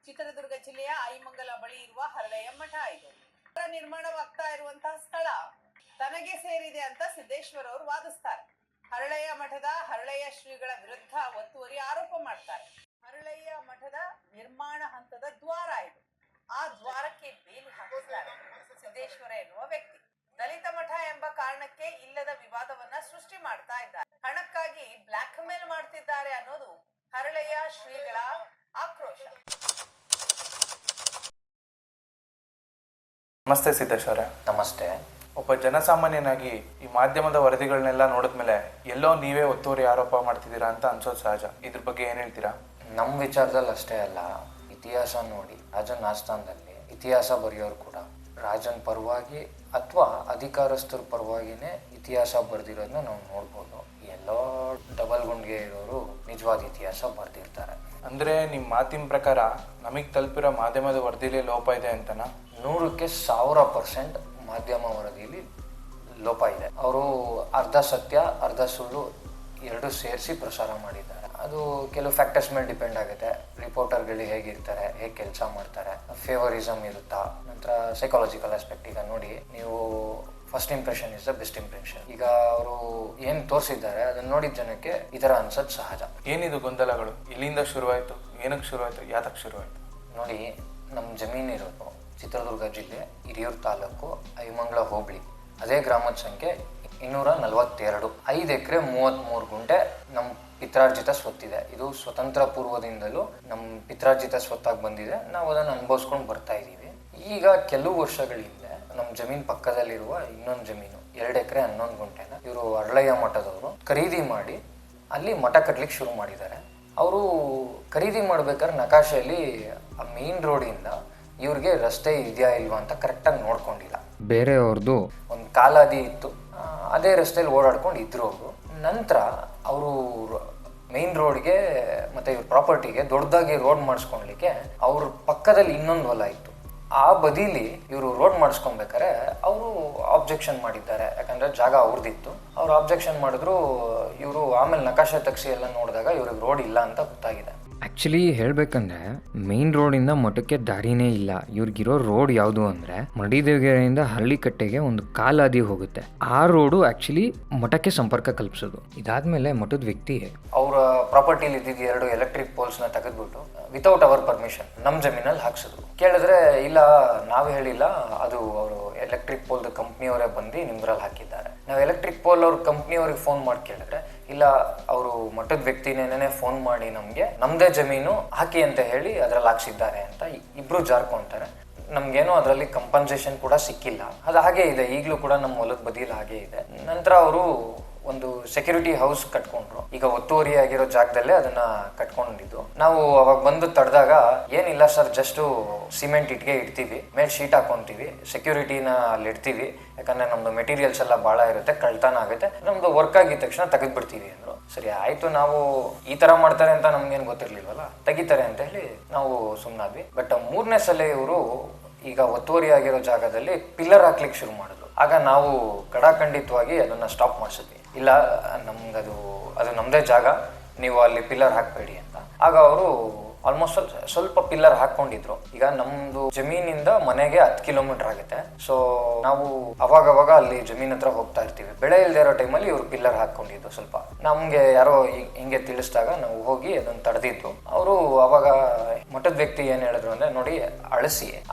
ಚಿತ್ರದುರ್ಗ ಜಿಲ್ಲೆಯ ಐಮಂಗಲ ಬಳಿ ಇರುವ ಹರಳೆಯ ಮಠ ಇದು. ನಿರ್ಮಾಣವಾಗ್ತಾ ಇರುವಂತಹ ಸ್ಥಳ ತನಗೆ ಸೇರಿದೆ ಅಂತ ಸಿದ್ದೇಶ್ವರ ಅವರು ವಾದಿಸ್ತಾರೆ. ಹರಳೆಯ ಮಠದ ಹರಳೆಯ ಶ್ರೀಗಳ ವಿರುದ್ಧ ಒತ್ತುವರಿ ಆರೋಪ ಮಾಡ್ತಾರೆ. ಹರಳೆಯ ಮಠದ ನಿರ್ಮಾಣ ಹಂತದ ದ್ವಾರ ಇದು. ಆ ದ್ವಾರಕ್ಕೆ ಬೇಲಿ ಹಾಕಿದ್ದಾರೆ ಸಿದ್ದೇಶ್ವರ ಎನ್ನುವ ವ್ಯಕ್ತಿ. ದಲಿತ ಮಠ ಎಂಬ ಕಾರಣಕ್ಕೆ ಇಲ್ಲದ ವಿವಾದವನ್ನ ಸೃಷ್ಟಿ ಮಾಡ್ತಾ ಇದ್ದಾರೆ. ಹಣಕ್ಕಾಗಿ ಬ್ಲಾಕ್ ಮೇಲ್ ಮಾಡ್ತಿದ್ದಾರೆ ಅನ್ನೋದು ಹರಳೆಯ ಶ್ರೀಗಳ ಆಕ್ರೋಶ. ನಮಸ್ತೆ ಸಿದ್ದೇಶ್ವರ. ನಮಸ್ತೆ. ಒಬ್ಬ ಜನಸಾಮಾನ್ಯನಾಗಿ ಈ ಮಾಧ್ಯಮದ ವರದಿಗಳನ್ನೆಲ್ಲ ನೋಡಿದ್ಮೇಲೆ ಎಲ್ಲೋ ನೀವೇ ಒತ್ತುವರಿ ಆರೋಪ ಮಾಡ್ತಿದ್ದೀರಾ ಅಂತ ಅನ್ಸೋದು ಸಹಜ. ಇದ್ರ ಬಗ್ಗೆ ಏನ್ ಹೇಳ್ತೀರಾ? ನಮ್ಮ ವಿಚಾರದಲ್ಲಿ ಅಷ್ಟೇ ಅಲ್ಲ, ಇತಿಹಾಸ ನೋಡಿ ರಾಜನ್ ಆಸ್ಥಾನದಲ್ಲಿ ಇತಿಹಾಸ ಬರೆಯೋರು ಕೂಡ ರಾಜನ್ ಪರವಾಗಿ ಅಥವಾ ಅಧಿಕಾರಸ್ಥರ ಪರವಾಗಿನೇ ಇತಿಹಾಸ ಬರೆದಿರೋದನ್ನ ನಾವು ನೋಡ್ಬೋದು. ಎಲ್ಲೋ ಡಬಲ್ ಗುಂಡ್ಗೆ ಇರೋರು ನಿಜವಾದ ಇತಿಹಾಸ ಬರೆದಿರ್ತಾರೆ. ಅಂದ್ರೆ ನಿಮ್ಮ ಮಾತಿನ ಪ್ರಕಾರ ನಮಗೆ ತಲುಪಿರೋ ಮಾಧ್ಯಮದ ವರದಿಲಿ ಲೋಪ ಇದೆ ಅಂತನಾ? 100ಕ್ಕೆ 1000% ಮಾಧ್ಯಮ ವರದಿಲಿ ಲೋಪ ಇದೆ. ಅವರು ಅರ್ಧ ಸತ್ಯ ಅರ್ಧ ಸುಳ್ಳು ಎರಡು ಸೇರಿಸಿ ಪ್ರಸಾರ ಮಾಡಿದ್ದಾರೆ. ಅದು ಕೆಲವು ಫ್ಯಾಕ್ಟರ್ಸ್ ಮೇಲೆ ಡಿಪೆಂಡ್ ಆಗುತ್ತೆ. ರಿಪೋರ್ಟರ್ಗಳು ಹೇಗಿರ್ತಾರೆ, ಹೇಗೆ ಕೆಲಸ ಮಾಡ್ತಾರೆ, ಫೇವರಿಸಮ್ ಇರುತ್ತಾ, ನಂತರ ಸೈಕಾಲಜಿಕಲ್ ಆಸ್ಪೆಕ್ಟ್. ಈಗ ನೋಡಿ, ನೀವು first impression is the best impression. ಈಗ ಅವರು ಏನು ತೋರಿಸಿದ್ದಾರೆ ಅದನ್ನ ನೋಡಿದ ಜನಕ್ಕೆ ಈ ಥರ ಅನ್ಸೋದು ಸಹಜ. ಏನಿದು ಗೊಂದಲಗಳು? ಇಲ್ಲಿಂದ ಶುರುವಾಯಿತು, ಏನಕ್ಕೆ ಶುರುವಾಯಿತು, ಯಾತಕ್ಕೆ ಶುರುವಾಯಿತು? ನೋಡಿ, ನಮ್ಮ ಜಮೀನಿರೋದು ಚಿತ್ರದುರ್ಗ ಜಿಲ್ಲೆ ಹಿರಿಯೂರು ತಾಲೂಕು ಐಮಂಗಲ ಹೋಬಳಿ. ಅದೇ ಗ್ರಾಮದ ಸಂಖ್ಯೆ 242. 5 ಎಕರೆ 33 ಗುಂಟೆ ನಮ್ಮ ಪಿತ್ರಾರ್ಜಿತ ಸ್ವತ್ತಿದೆ. ಇದು ಸ್ವತಂತ್ರ ಪೂರ್ವದಿಂದಲೂ ನಮ್ಮ ಪಿತ್ರಾರ್ಜಿತ ಸ್ವತ್ತಾಗಿ ಬಂದಿದೆ. ನಾವು ಅದನ್ನು ಅನುಭವಿಸ್ಕೊಂಡು ಬರ್ತಾ ಇದ್ದೀವಿ. ಈಗ ಕೆಲವು ವರ್ಷಗಳ ಹಿಂದೆ ನಮ್ಮ ಜಮೀನು ಪಕ್ಕದಲ್ಲಿರುವ ಇನ್ನೊಂದು ಜಮೀನು 2 ಎಕರೆ 11 ಗುಂಟೆನ ಇವರು ಹರಳೆಯ ಮಠದವರು ಖರೀದಿ ಮಾಡಿ ಅಲ್ಲಿ ಮಠ ಕಟ್ಲಿಕ್ಕೆ ಶುರು ಮಾಡಿದ್ದಾರೆ. ಅವರು ಖರೀದಿ ಮಾಡ್ಬೇಕಾದ್ರೆ ನಕಾಶೆಯಲ್ಲಿ ಆ ಮೇನ್ ರೋಡಿಂದ ಇವ್ರಿಗೆ ರಸ್ತೆ ಇದೆಯಾ ಇಲ್ವಾ ಅಂತ ಕರೆಕ್ಟಾಗಿ ನೋಡ್ಕೊಂಡಿಲ್ಲ. ಬೇರೆಯವ್ರದ್ದು ಒಂದು ಕಾಲಾದಿ ಇತ್ತು, ಅದೇ ರಸ್ತೆಯಲ್ಲಿ ಓಡಾಡ್ಕೊಂಡು ಇದ್ರು ಅವರು. ನಂತರ ಅವರು ಮೇನ್ ರೋಡ್ಗೆ ಮತ್ತು ಇವ್ರ ಪ್ರಾಪರ್ಟಿಗೆ ದೊಡ್ಡದಾಗಿ ರೋಡ್ ಮಾಡಿಸ್ಕೊಳ್ಲಿಕ್ಕೆ ಅವ್ರ ಪಕ್ಕದಲ್ಲಿ ಇನ್ನೊಂದು ಹೊಲ ಇತ್ತು. ಆ ಬದಿಲಿ ಇವರು ರೋಡ್ ಮಾಡಿಸ್ಕೊಬೇಕಾರೆ ಅವರು ಆಬ್ಜೆಕ್ಷನ್ ಮಾಡಿದ್ದಾರೆ. ಯಾಕಂದರೆ ಜಾಗ ಅವ್ರದ್ದಿತ್ತು. ಅವ್ರು ಆಬ್ಜೆಕ್ಷನ್ ಮಾಡಿದ್ರು. ಇವರು ಆಮೇಲೆ ನಕಾಶೆ ತೆಗೆಸಿ ಎಲ್ಲ ನೋಡಿದಾಗ ಇವ್ರಿಗೆ ರೋಡ್ ಇಲ್ಲ ಅಂತ ಗೊತ್ತಾಗಿದೆ. ಆ್ಯಕ್ಚುಲಿ ಹೇಳಬೇಕಂದ್ರೆ ಮೇನ್ ರೋಡಿಂದ ಮಠಕ್ಕೆ ದಾರಿನೇ ಇಲ್ಲ. ಇವ್ರಿಗಿರೋ ರೋಡ್ ಯಾವುದು ಅಂದರೆ ಮಡಿದೇವಗೆರೆಯಿಂದ ಹಳ್ಳಿಕಟ್ಟೆಗೆ ಒಂದು ಕಾಲಾದಿ ಹೋಗುತ್ತೆ. ಆ ರೋಡು ಆ್ಯಕ್ಚುಲಿ ಮಠಕ್ಕೆ ಸಂಪರ್ಕ ಕಲ್ಪಿಸೋದು. ಇದಾದ್ಮೇಲೆ ಮಠದ ವ್ಯಕ್ತಿ ಅವರ ಪ್ರಾಪರ್ಟಿಲಿ ಇದ್ದಿದ್ದು 2 ಎಲೆಕ್ಟ್ರಿಕ್ ಪೋಲ್ಸ್ನ ತೆಗೆದ್ಬಿಟ್ಟು ವಿತೌಟ್ ಅವರ್ ಪರ್ಮಿಷನ್ ನಮ್ಮ ಜಮೀನಲ್ಲಿ ಹಾಕ್ಸಿದ್ರು. ಕೇಳಿದ್ರೆ ಇಲ್ಲ, ನಾವು ಹೇಳಿಲ್ಲ, ಅದು ಅವರು ಎಲೆಕ್ಟ್ರಿಕ್ ಪೋಲ್ದು ಕಂಪ್ನಿಯವರೇ ಬಂದು ನಿಮ್ದ್ರಲ್ಲಿ ಹಾಕಿದ್ದಾರೆ. ನಾವು ಎಲೆಕ್ಟ್ರಿಕ್ ಪೋಲ್ ಅವ್ರ ಕಂಪ್ನಿಯವ್ರಿಗೆ ಫೋನ್ ಮಾಡಿ ಕೇಳಿದ್ರೆ ಇಲ್ಲ, ಅವರು ಮಠದ ವ್ಯಕ್ತಿನೇನೇ ಫೋನ್ ಮಾಡಿ ನಮಗೆ ನಮ್ಮದೇ ಜಮೀನು ಹಾಕಿ ಅಂತ ಹೇಳಿ ಅದರಲ್ಲಿ ಹಾಕ್ಸಿದ್ದಾರೆ ಅಂತ ಇಬ್ರು ಜಾರ್ಕೊಂತಾರೆ. ನಮ್ಗೇನೋ ಅದರಲ್ಲಿ ಕಂಪನ್ಸೇಷನ್ ಕೂಡ ಸಿಕ್ಕಿಲ್ಲ. ಅದು ಹಾಗೇ ಇದೆ, ಈಗಲೂ ಕೂಡ ನಮ್ಮ ಹೊಲದ ಬದಿಯಲ್ಲಿ ಹಾಗೇ ಇದೆ. ನಂತರ ಅವರು ಒಂದು ಸೆಕ್ಯೂರಿಟಿ ಹೌಸ್ ಕಟ್ಕೊಂಡ್ರು. ಈಗ ಒತ್ತುವರಿ ಆಗಿರೋ ಜಾಗದಲ್ಲೇ ಅದನ್ನ ಕಟ್ಕೊಂಡಿದ್ದು. ನಾವು ಅವಾಗ ಬಂದು ತಡೆದಾಗ ಏನಿಲ್ಲ ಸರ್, ಜಸ್ಟು ಸಿಮೆಂಟ್ ಇಟ್ಗೆ ಇಡ್ತೀವಿ, ಮೇಲೆ ಶೀಟ್ ಹಾಕೊಂತೀವಿ, ಸೆಕ್ಯೂರಿಟಿನ ಅಲ್ಲಿ ಇಡ್ತೀವಿ, ಯಾಕಂದ್ರೆ ನಮ್ದು ಮೆಟೀರಿಯಲ್ಸ್ ಎಲ್ಲ ಭಾಳ ಇರುತ್ತೆ, ಕಳ್ತನ ಆಗುತ್ತೆ, ನಮ್ದು ವರ್ಕ್ ಆಗಿದ ತಕ್ಷಣ ತೆಗೆದ್ಬಿಡ್ತೀವಿ ಅಂದ್ರು. ಸರಿ ಆಯ್ತು, ನಾವು ಈ ತರ ಮಾಡ್ತಾರೆ ಅಂತ ನಮ್ಗೇನು ಗೊತ್ತಿರ್ಲಿಲ್ವಲ್ಲ, ತೆಗಿತಾರೆ ಅಂತ ಹೇಳಿ ನಾವು ಸುಮ್ಮನಾದ್ವಿ. ಬಟ್ 3ನೇ ಸಲ ಇವರು ಈಗ ಒತ್ತುವರಿ ಆಗಿರೋ ಜಾಗದಲ್ಲಿ ಪಿಲ್ಲರ್ ಹಾಕ್ಲಿಕ್ಕೆ ಶುರು ಮಾಡಿದ್ರು. ಆಗ ನಾವು ಕಡಾಖಂಡಿತವಾಗಿ ಅದನ್ನ ಸ್ಟಾಪ್ ಮಾಡಿಸಿದ್ವಿ. ಇಲ್ಲ, ನಮ್ಗದು ನಮ್ಮದೇ ಜಾಗ, ನೀವು ಅಲ್ಲಿ ಪಿಲ್ಲರ್ ಹಾಕಬೇಡಿ ಅಂತ. ಆಗ ಅವರು ಆಲ್ಮೋಸ್ಟ್ ಸ್ವಲ್ಪ ಪಿಲ್ಲರ್ ಹಾಕೊಂಡಿದ್ರು. ಈಗ ನಮ್ದು ಜಮೀನಿಂದ ಮನೆಗೆ 10 ಕಿಲೋಮೀಟರ್ ಆಗುತ್ತೆ. ಸೊ ನಾವು ಅವಾಗ ಅಲ್ಲಿ ಜಮೀನ್ ಹತ್ರ ಹೋಗ್ತಾ ಇರ್ತೀವಿ. ಬೆಳೆ ಇಲ್ಲದೆ ಇರೋ ಟೈಮಲ್ಲಿ ಇವ್ರು ಪಿಲ್ಲರ್ ಹಾಕೊಂಡಿದ್ದು. ಸ್ವಲ್ಪ ನಮ್ಗೆ ಯಾರೋ ಹಿಂಗೆ ತಿಳಿಸಿದಾಗ ನಾವು ಹೋಗಿ ಅದನ್ನ ತಡೆದಿದ್ದು. ಅವರು ಅವಾಗ ಮಠದ ವ್ಯಕ್ತಿ ಏನ್ ಹೇಳಿದ್ರು ಅಂದ್ರೆ, ನೋಡಿ,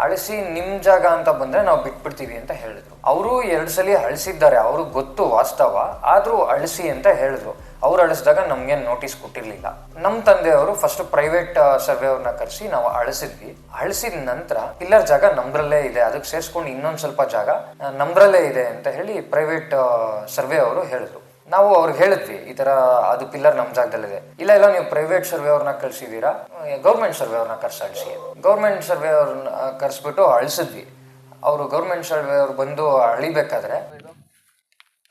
ಅಳಿಸಿ ನಿಮ್ ಜಾಗ ಅಂತ ಬಂದ್ರೆ ನಾವು ಬಿಟ್ಬಿಡ್ತೀವಿ ಅಂತ ಹೇಳಿದ್ರು. ಅವರು 2 ಸಲ ಅಳಿಸಿದ್ದಾರೆ, ಅವ್ರಿಗೆ ಗೊತ್ತು ವಾಸ್ತವ, ಆದ್ರೂ ಅಳಿಸಿ ಅಂತ ಹೇಳಿದ್ರು. ಅವ್ರು ಅಳಿಸಿದಾಗ ನಮ್ಗೇನು ನೋಟಿಸ್ ಕೊಟ್ಟಿರ್ಲಿಲ್ಲ. ನಮ್ಮ ತಂದೆಯವರು ಫಸ್ಟ್ ಪ್ರೈವೇಟ್ ಸರ್ವೆ ಅವ್ರನ್ನ ಕರೆಸಿ ನಾವು ಅಳಿಸಿದ ನಂತರ ಪಿಲ್ಲರ್ ಜಾಗ ನಮ್ದ್ರಲ್ಲೇ ಇದೆ, ಅದಕ್ಕೆ ಸೇರಿಸ್ಕೊಂಡು ಇನ್ನೊಂದು ಸ್ವಲ್ಪ ಜಾಗ ನಮ್ದ್ರಲ್ಲೇ ಇದೆ ಅಂತ ಹೇಳಿ ಪ್ರೈವೇಟ್ ಸರ್ವೆ ಅವರು ಹೇಳಿದ್ರು. ನಾವು ಅವ್ರಿಗೆ ಹೇಳಿದ್ವಿ, ಈ ತರ ಅದು ಪಿಲ್ಲರ್ ನಮ್ಮ ಜಾಗದಲ್ಲಿದೆ. ಇಲ್ಲ, ನೀವು ಪ್ರೈವೇಟ್ ಸರ್ವೆ ಅವ್ರನ್ನ ಕಳ್ಸಿದೀರಾ, ಗೌರ್ಮೆಂಟ್ ಸರ್ವೆ ಅವ್ರನ್ನ ಅಳಿಸಿ. ಗೌರ್ಮೆಂಟ್ ಸರ್ವೆ ಅವ್ರನ್ನ ಕರೆಸ್ಬಿಟ್ಟು ಅಳಿಸಿದ್ವಿ. ಅವರು ಗೌರ್ಮೆಂಟ್ ಸರ್ವೆ ಅವ್ರು ಬಂದು ಅಳಿಬೇಕಾದ್ರೆ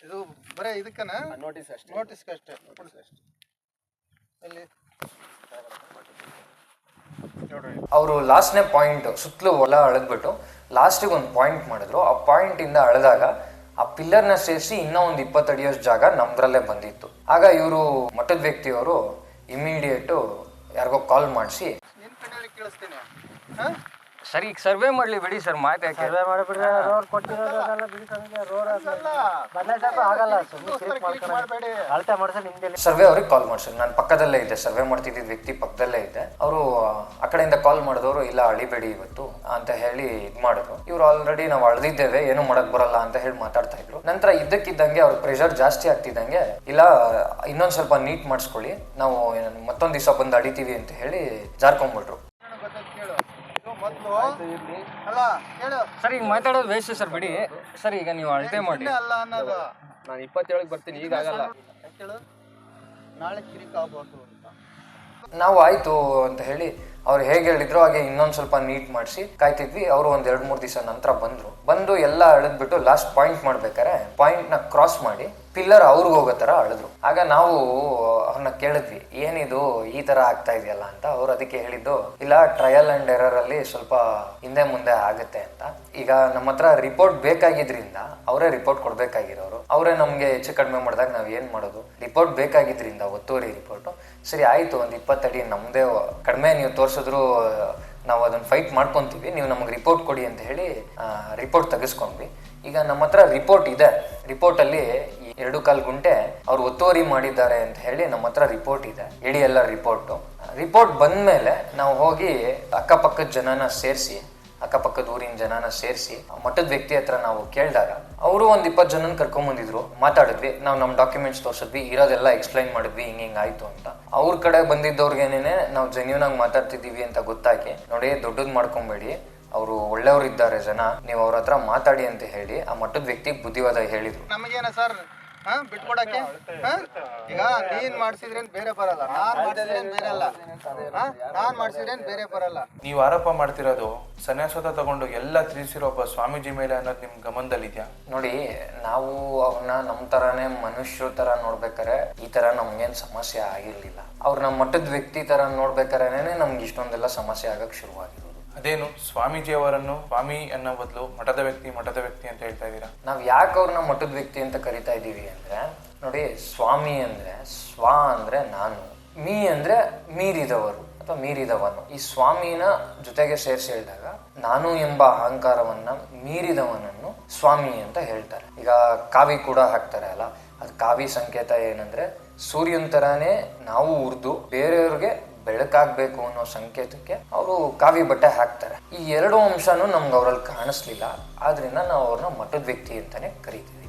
ಇದು ಬರೇ ಇದಕ್ಕನ ನೋಟಿಸ್ ಅಷ್ಟೇ. ಅವರು ಲಾಸ್ಟ್ನೇ ಪಾಯಿಂಟ್ ಸುತ್ತಲೂ ಹೊಲ ಅಳೆದ್ಬಿಟ್ಟು ಲಾಸ್ಟಿಗೆ ಒಂದು ಪಾಯಿಂಟ್ ಮಾಡಿದ್ರು. ಆ ಪಾಯಿಂಟ್ ಇಂದ ಅಳೆದಾಗ ಆ ಪಿಲ್ಲರ್ನ ಸೇರಿಸಿ ಇನ್ನೂ ಒಂದು 20 ಅಡಿಯಷ್ಟು ಜಾಗ ನಮ್ದ್ರಲ್ಲೇ ಬಂದಿತ್ತು. ಆಗ ಇವರು ಮಠದ ವ್ಯಕ್ತಿಯವರು ಇಮಿಡಿಯೇಟು ಯಾರಿಗೋ ಕಾಲ್ ಮಾಡಿಸಿ ಹೇಳಿ ಕೇಳಿಸ್ತೀನಿ. ಹಾಂ ಸರ್ ಈಗ ಸರ್ವೆ ಮಾಡಲಿ ಬಿಡಿ ಸರ್, ಮಾತು ಯಾಕೆ? ಸರ್ವೆ ಮಾಡಿಬಿಟ್ರೆ ರೋಡ್ ಕೊಟ್ಟಿರೋದೆಲ್ಲ ಬಿಲ್ಕಂಗೆ ರೋಡ್ ಬದಲಾಯಿಸಕ್ಕೆ ಆಗಲ್ಲ. ಮಾಡಬೇಡಿ, ಅಳತೆ ಮಾಡಿಸಿ ನಿಮ್ಗೆ ಸರ್ವೆ ಅವ್ರಿಗೆ ಕಾಲ್ ಮಾಡ್ಸಿದ್ರು. ನಾನು ಪಕ್ಕದಲ್ಲೇ ಇದ್ದೆ, ಸರ್ವೆ ಮಾಡ್ತಿದ್ದ ವ್ಯಕ್ತಿ ಪಕ್ಕದಲ್ಲೇ ಇದ್ದೆ. ಅವರು ಆ ಕಡೆಯಿಂದ ಕಾಲ್ ಮಾಡಿದವರು ಇಲ್ಲ ಅಳಿಬೇಡಿ ಇವತ್ತು ಅಂತ ಹೇಳಿ ಇದು ಮಾಡಿದ್ರು. ಇವ್ರು ಆಲ್ರೆಡಿ ನಾವು ಅಳ್ದಿದ್ದೇವೆ, ಏನು ಮಾಡಕ್ ಬರಲ್ಲ ಅಂತ ಹೇಳಿ ಮಾತಾಡ್ತಾ ಇದ್ರು. ನಂತರ ಇದ್ದಕ್ಕಿದ್ದಂಗೆ ಅವ್ರ ಪ್ರೆಷರ್ ಜಾಸ್ತಿ ಆಗ್ತಿದ್ದಂಗೆ ಇಲ್ಲ ಇನ್ನೊಂದ್ ಸ್ವಲ್ಪ ನೀಟ್ ಮಾಡಿಸ್ಕೊಳ್ಳಿ, ನಾವು ಮತ್ತೊಂದ್ ದಿವಸ ಬಂದು ಅಳಿತೀವಿ ಅಂತ ಹೇಳಿ ಜಾರ್ಕೊಂಡ್ಬಿಟ್ರು. ಮೊದಲು ಅಲ್ಲ ಹೇಳು ಸರ್ ಈಗ ಮಾತಾಡೋದು ವೇಸ್ಟ್ ಸರ್, ಬಿಡಿ ಸರ್. ಈಗ ನೀವು ಅಳತೆ ಮಾಡಿ. ಅಲ್ಲ ಅನ್ನೋದು ನಾನು 27ಕ್ಕೆ ಬರ್ತೀನಿ, ಈಗ ಆಗಲ್ಲ. ಹೇಳು ನಾಳೆ ಕಿರಿಕಾಗ್ಬೋದು ಅಂತ. ನಾವು ಆಯ್ತು ಅಂತ ಹೇಳಿ ಅವ್ರು ಹೇಗೆ ಹೇಳಿದ್ರು ಹಾಗೆ ಇನ್ನೊಂದ್ ಸ್ವಲ್ಪ ನೀಟ್ ಮಾಡಿಸಿ ಕಾಯ್ತಿದ್ವಿ. ಅವರು ಒಂದ್ 2-3 ದಿವಸ ನಂತರ ಬಂದು ಎಲ್ಲ ಅಳದ್ಬಿಟ್ಟು ಲಾಸ್ಟ್ ಪಾಯಿಂಟ್ ಮಾಡ್ಬೇಕಾರೆ ಪಾಯಿಂಟ್ ನ ಕ್ರಾಸ್ ಮಾಡಿ ಪಿಲ್ಲರ್ ಅವ್ರಿಗೆ ಹೋಗೋ ತರ ಅಳಿದ್ರು. ಆಗ ನಾವು ಅವ್ರನ್ನ ಕೇಳಿದ್ವಿ ಏನಿದು ಈ ತರ ಆಗ್ತಾ ಇದೆಯಲ್ಲ ಅಂತ. ಅವ್ರು ಅದಕ್ಕೆ ಹೇಳಿದ್ದು ಇಲ್ಲ ಟ್ರಯಲ್ ಅಂಡ್ ಎರರ್ ಅಲ್ಲಿ ಸ್ವಲ್ಪ ಹಿಂದೆ ಮುಂದೆ ಆಗುತ್ತೆ ಅಂತ. ಈಗ ನಮ್ಮ ಹತ್ರ ರಿಪೋರ್ಟ್ ಬೇಕಾಗಿದ್ರಿಂದ ಅವರೇ ರಿಪೋರ್ಟ್ ಕೊಡ್ಬೇಕಾಗಿರೋರು, ಅವರೇ ನಮ್ಗೆ ಹೆಚ್ಚು ಕಡಿಮೆ ಮಾಡಿದಾಗ ನಾವ್ ಏನ್ ಮಾಡೋದು, ರಿಪೋರ್ಟ್ ಬೇಕಾಗಿದ್ರಿಂದ ಒತ್ತುವರಿ ರಿಪೋರ್ಟ್. ಸರಿ ಆಯ್ತು, ಒಂದು 20 ಅಡಿ ನಮ್ದೇ ಕಡಿಮೆ ನೀವು ತೋರ್ಸಿದ್ರು ನಾವು ಅದನ್ನ ಫೈಟ್ ಮಾಡ್ಕೊಂತೀವಿ, ನೀವು ನಮಗೆ ರಿಪೋರ್ಟ್ ಕೊಡಿ ಅಂತ ಹೇಳಿ ರಿಪೋರ್ಟ್ ತೆಗೆಸ್ಕೊಂಡ್ವಿ. ಈಗ ನಮ್ಮ ಹತ್ರ ರಿಪೋರ್ಟ್ ಇದೆ. ರಿಪೋರ್ಟ್ ಅಲ್ಲಿ 2.25 ಗುಂಟೆ ಅವ್ರು ಒತ್ತುವರಿ ಮಾಡಿದ್ದಾರೆ ಅಂತ ಹೇಳಿ ನಮ್ಮ ಹತ್ರ ರಿಪೋರ್ಟ್ ಇದೆ, ಇಡೀ ಎಲ್ಲ ರಿಪೋರ್ಟ್ ಬಂದ್ಮೇಲೆ ನಾವು ಹೋಗಿ ಅಕ್ಕಪಕ್ಕದ ಜನನ ಸೇರಿಸಿ, ಅಕ್ಕಪಕ್ಕದ ಊರಿನ ಜನನ ಸೇರಿಸಿ ಮಠದ ವ್ಯಕ್ತಿ ಹತ್ರ ನಾವು ಕೇಳಿದಾಗ ಅವರು ಒಂದು 20 ಜನನ ಕರ್ಕೊಂಬಂದಿದ್ರು. ಮಾತಾಡಿದ್ವಿ, ನಾವು ನಮ್ಮ ಡಾಕ್ಯುಮೆಂಟ್ಸ್ ತೋರಿಸಿದ್ವಿ, ಇರೋದೆಲ್ಲ ಎಕ್ಸ್ಪ್ಲೈನ್ ಮಾಡಿದ್ವಿ, ಹಿಂಗೆ ಆಯ್ತು ಅಂತ. ಅವ್ರ ಕಡೆ ಬಂದಿದ್ದವ್ರಿಗೇನೆ ನಾವು ಜೆನ್ಯೂನ್ ಆಗಿ ಮಾತಾಡ್ತಿದ್ದೀವಿ ಅಂತ ಗೊತ್ತಾಗಿ ನೋಡಿ ದೊಡ್ಡದ್ ಮಾಡ್ಕೊಂಬೇಡಿ, ಅವರು ಒಳ್ಳೆಯವ್ರು ಇದ್ದಾರೆ ಜನ, ನೀವು ಅವ್ರ ಹತ್ರ ಮಾತಾಡಿ ಅಂತ ಹೇಳಿ ಆ ಮಠದ ವ್ಯಕ್ತಿಗೆ ಬುದ್ಧಿವಾದ ಹೇಳಿದ್ರು. ನಮಗೇನ ಸರ್ ಬಿಟ್ಕೊಡಕ್ಕೆ? ಈಗ ನೀನ್ ಮಾಡ್ಸಿದ್ರೇನ್ ಬೇರೆ ಬರಲ್ಲ, ನಾನ್ ಮಾಡ್ಸಿದ್ರೇನ್ ಬೇರೆ ಅಲ್ಲ, ನಾನ್ ಮಾಡ್ಸಿದ್ರೇನ್ ಬೇರೆ ಬರಲ್ಲ. ನೀವು ಆರೋಪ ಮಾಡ್ತಿರೋದು ಸನ್ಯಾಸೋತ ತಗೊಂಡು ಎಲ್ಲ ತಿಳಿಸಿರೋ ಒಬ್ಬ ಸ್ವಾಮೀಜಿ ಮೇಲೆ ಅನ್ನೋದು ನಿಮ್ ಗಮನದಲ್ಲಿದ್ಯಾ? ನೋಡಿ, ನಾವು ಅವ್ರನ್ನ ನಮ್ಮ ತರಾನೇ ಮನುಷ್ಯರ ತರ ನೋಡ್ಬೇಕಾರೆ ಈ ತರ ನಮ್ಗೇನ್ ಸಮಸ್ಯೆ ಆಗಿರ್ಲಿಲ್ಲ. ಅವ್ರು ನಮ್ಮ ಮಠದ ವ್ಯಕ್ತಿ ತರ ನೋಡ್ಬೇಕಾರೇನೆ ನಮ್ಗೆ ಇಷ್ಟೊಂದೆಲ್ಲ ಸಮಸ್ಯೆ ಆಗಕ್ ಶುರುವಾಗಿರೋದು. ಅದೇನು ಸ್ವಾಮೀಜಿ ಅವರನ್ನು ಸ್ವಾಮಿ ಅನ್ನೋ ಬದಲು ಮಠದ ವ್ಯಕ್ತಿ ಅಂತ ಹೇಳ್ತಾ ಇದ್ದೀರಾ? ನಾವ್ ಯಾಕೆ ಅವ್ರನ್ನ ಮಠದ ವ್ಯಕ್ತಿ ಅಂತ ಕರಿತಾ ಇದೀವಿ ಅಂದ್ರೆ, ನೋಡಿ, ಸ್ವಾಮಿ ಅಂದ್ರೆ ಸ್ವ ಅಂದ್ರೆ ನಾನು, ಮೀ ಅಂದ್ರೆ ಮೀರಿದವರು ಅಥವಾ ಮೀರಿದವನು. ಈ ಸ್ವಾಮಿನ ಜೊತೆಗೆ ಸೇರಿಸಿ ಹೇಳಿದಾಗ ನಾನು ಎಂಬ ಅಹಂಕಾರವನ್ನ ಮೀರಿದವನನ್ನು ಸ್ವಾಮಿ ಅಂತ ಹೇಳ್ತಾರೆ. ಈಗ ಕಾವಿ ಕೂಡ ಹಾಕ್ತಾರೆ ಅಲ್ಲ, ಅದು ಕಾವಿ ಸಂಕೇತ ಏನಂದ್ರೆ ಸೂರ್ಯನ ತರಾನೇ ನಾವು ಉರ್ದು ಬೇರೆಯವ್ರಿಗೆ ಬೆಳಕಾಗ್ಬೇಕು ಅನ್ನೋ ಸಂಕೇತಕ್ಕೆ ಅವರು ಕಾವಿ ಬಟ್ಟೆ ಹಾಕ್ತಾರೆ. ಈ 2 ಅಂಶನೂ ನಮ್ಗೆ ಅವ್ರಲ್ಲಿ ಕಾಣಿಸ್ಲಿಲ್ಲ, ಆದ್ರಿಂದ ನಾವು ಅವ್ರನ್ನ ಮಠದ ವ್ಯಕ್ತಿ ಅಂತಾನೆ ಕರಿತೀವಿ.